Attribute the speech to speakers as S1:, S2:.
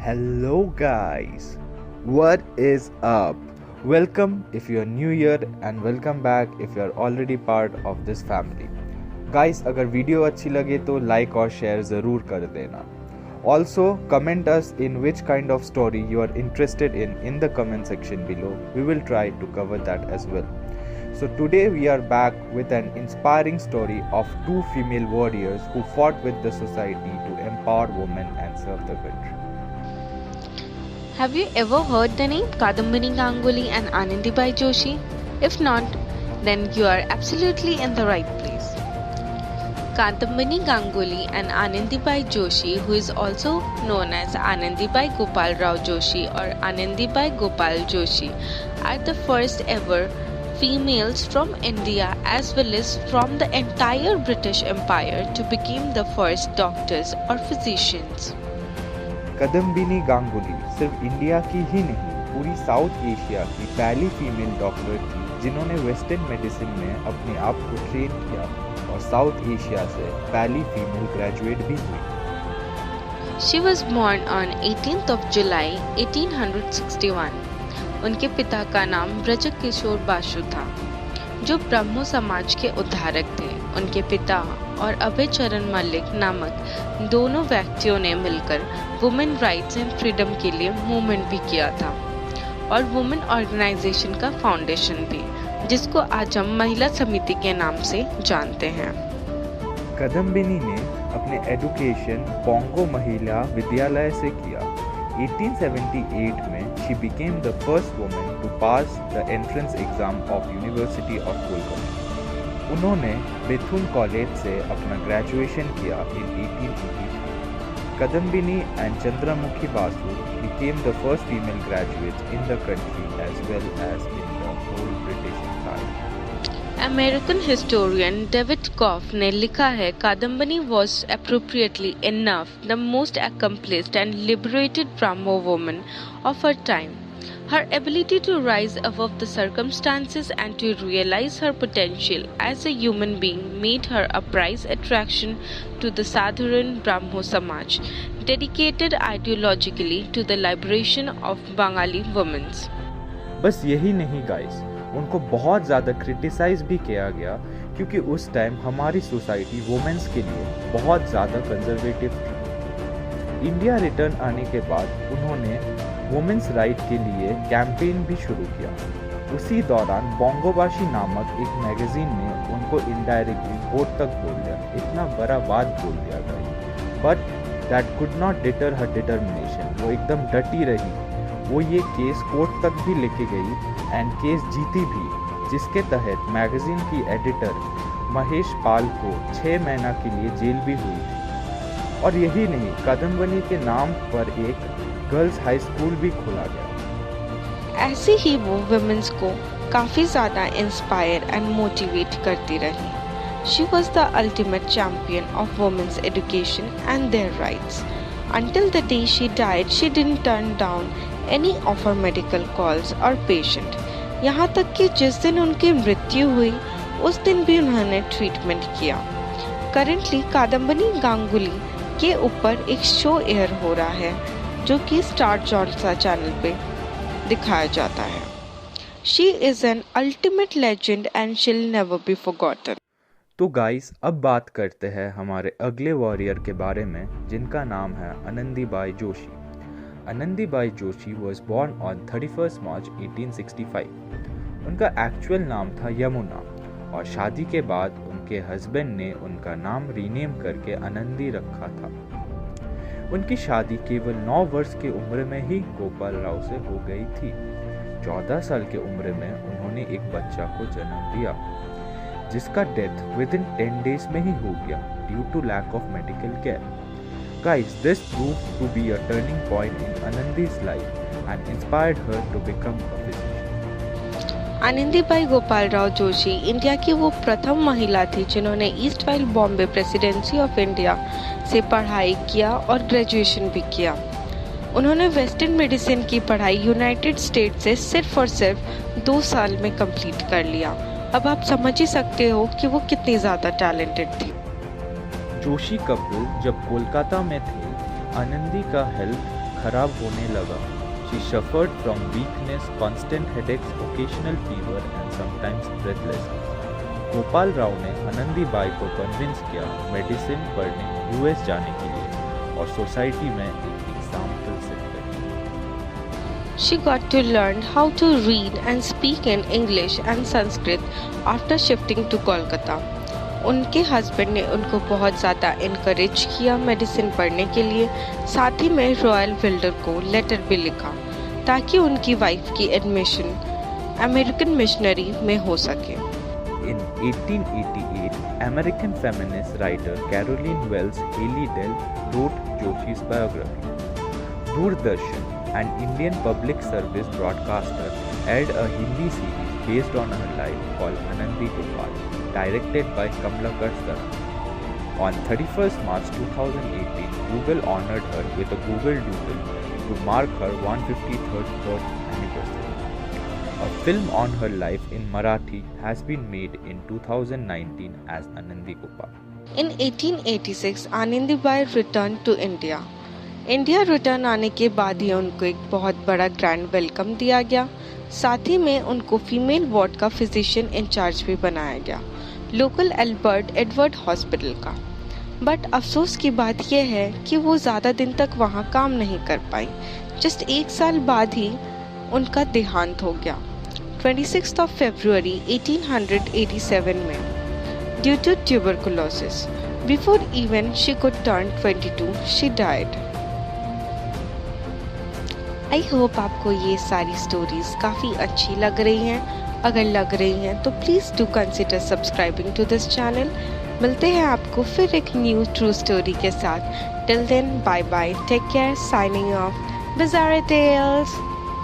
S1: Hello, guys. What is up? Welcome if you're new here, and welcome back if you're already part of this family. Guys, अगर video अच्छी लगे तो like और share ज़रूर कर देना. Also, comment us in which kind of story you are interested in the comment section below. We will try to cover that as well. So today we are back with an inspiring story of two female warriors who fought with the society to empower women and serve the country.
S2: Have you ever heard the name Kadambini Ganguly and Anandibai Joshi? If not, then you are absolutely in the right place. Kadambini Ganguly and Anandibai Joshi, who is also known as Anandibai Gopal Rao Joshi or Anandibai Gopal Joshi, are the first ever females from India as well as from the entire British Empire to become the first doctors or physicians.
S1: Kadambini Ganguly सिर्फ India की ही नहीं पूरी south Asia की पहली female doctor थी जिन्होंने western medicine में अपने आप को ट्रेन किया और साउथ एशिया से पहली फीमेल ग्रेजुएट भी हुई.
S2: She was born on 18th of July 1861. उनके पिता का नाम ब्रजकिशोर बासु था, जो ब्रह्मो समाज के उद्धारक थे. उनके पिता और अभय चरण मलिक नामक दोनों व्यक्तियों ने मिलकर वुमेन राइट्स एंड फ्रीडम के लिए मूवमेंट भी किया था और वुमेन ऑर्गेनाइजेशन का फाउंडेशन भी, जिसको आज हम महिला समिति के नाम से जानते हैं.
S1: कदम्बिनी ने अपने एजुकेशन बोंगो महिला विद्यालय से किया. 1878 में she became the first woman to pass the entrance exam of University of Kolkata. उन्होंने बेथुन कॉलेज से अपना ग्रेजुएशन किया in 1883. Kadambini and Chandramukhi Basu became the first female graduates in the country as well as in the whole British Empire.
S2: American historian David Kopf ने लिखा है, Kadambini was appropriately enough the most accomplished and liberated Brahmo woman of her time. Her ability to rise above the circumstances and to realize her potential as a human being made her a prize attraction to the Sadharan Brahmo Samaj, dedicated ideologically to the liberation of Bengali women.
S1: बस यही नहीं guys, उनको बहुत ज़्यादा criticise भी किया गया क्योंकि उस टाइम हमारी सोसाइटी वुमेन्स के लिए बहुत ज़्यादा कंजर्वेटिव थी. इंडिया रिटर्न आने के बाद उन्होंने वुमेन्स राइट के लिए कैंपेन भी शुरू किया. उसी दौरान बोंगोबाशी नामक एक मैगजीन ने उनको इनडायरेक्टली कोर्ट तक बोल दिया. इतना बड़ा बात बोल दिया गया, but that could not deter her determination. वो एकदम डटी रही. वो ये केस कोर्ट तक भी लेके गई एंड केस जीती भी, जिसके तहत मैगजीन की एडिटर महेश पाल को 6 महीना के लिए जेल भी हुई थी. और यही नहीं, कदम्बिनी के नाम पर एक गर्ल्स हाई स्कूल भी खोला गया.
S2: ऐसे ही वो वुमेन्स को काफ़ी ज़्यादा इंस्पायर एंड मोटिवेट करती रही. She was the ultimate champion of women's education and their rights. Until the day she died, she didn't turn down any of her medical calls or patient. यहाँ तक कि जिस दिन उनकी मृत्यु हुई उस दिन भी उन्होंने ट्रीटमेंट किया. करंटली कादम्बिनी गांगुली के ऊपर एक शो एयर हो रहा है जो कि स्टार जलसा चैनल पे दिखाया जाता है. She is an ultimate legend and she'll never be forgotten.
S1: तो गाइस, अब बात करते हैं हमारे अगले वॉरियर के बारे में जिनका नाम है Anandibai Joshi. Anandibai Joshi was born on 31st March 1865. उनका एक्चुअल नाम था यमुना और शादी के बाद उनके हस्बैंड ने उनका नाम रीनेम करके आनंदी रखा था. उनकी शादी केवल 9 वर्ष की उम्र में ही गोपाल राव से हो गई थी. 14 साल की उम्र में उन्होंने एक बच्चा को जन्म दिया जिसका डेथ विद इन 10 days में ही हो गया due to lack of medical care. Guys, this proved to be a turning point in Anandi's life and inspired her to become a physician.
S2: Anandibai Gopal Rao Joshi India की वो प्रथम महिला थी जिन्होंने east while Bombay presidency of India से पढ़ाई किया और ग्रेजुएशन भी किया. उन्होंने वेस्टर्न मेडिसिन की पढ़ाई यूनाइटेड स्टेट से सिर्फ और सिर्फ 2 साल में कंप्लीट कर लिया. अब आप समझ ही सकते हो कि वो कितनी ज़्यादा टैलेंटेड थी.
S1: जोशी कपूर जब कोलकाता में थे, आनंदी का हेल्थ खराब होने लगा. She suffered from weakness, constant headaches, occasional fever and sometimes breathlessness. Gopal Rao ने आनंदीबाई को कन्विंस किया मेडिसिन पढ़ने यूएस जाने के लिए और सोसाइटी में एक एग्जाम्पल सेट करी.
S2: She got to learn how to read and speak in English and Sanskrit after shifting to Kolkata. उनके हस्बैंड ने उनको बहुत ज़्यादा इनकरेज किया मेडिसिन पढ़ने के लिए. साथ ही में रॉयल विल्डर को लेटर भी लिखा ताकि उनकी वाइफ की एडमिशन अमेरिकन मिशनरी में हो सके.
S1: In 1888, American feminist writer Caroline Wells Haley Dell wrote Joshi's biography. Doordarshan, an Indian public service broadcaster, aired a Hindi series based on her life called Anandi Gopal, directed by Kamlakar Saran. On 31st March 2018, Google honored her with a Google Doodle to mark her 153rd birth anniversary. A film on her life in Marathi has been made in 2019 as Anandi Gopal.
S2: In 1886, Anandibai returned to India. India written आने के बाद ही उनको एक बहुत बड़ा grand welcome दिया गया. साथ ही में उनको फीमेल वार्ड का फिजिशियन इंचार्ज भी बनाया गया, लोकल एल्बर्ट एडवर्ड हॉस्पिटल का. बट अफसोस की बात यह है कि वो ज़्यादा दिन तक वहाँ काम नहीं कर पाई. जस्ट 1 साल बाद ही उनका देहांत हो गया 26 फरवरी 1887 में due to tuberculosis. Before even she could turn 22 she died. I hope आपको ये सारी स्टोरीज काफ़ी अच्छी लग रही हैं. अगर लग रही हैं तो please do consider subscribing to this channel. मिलते हैं आपको फिर एक न्यू ट्रू स्टोरी के साथ. Till then bye bye, take care, signing off, bizarre tales.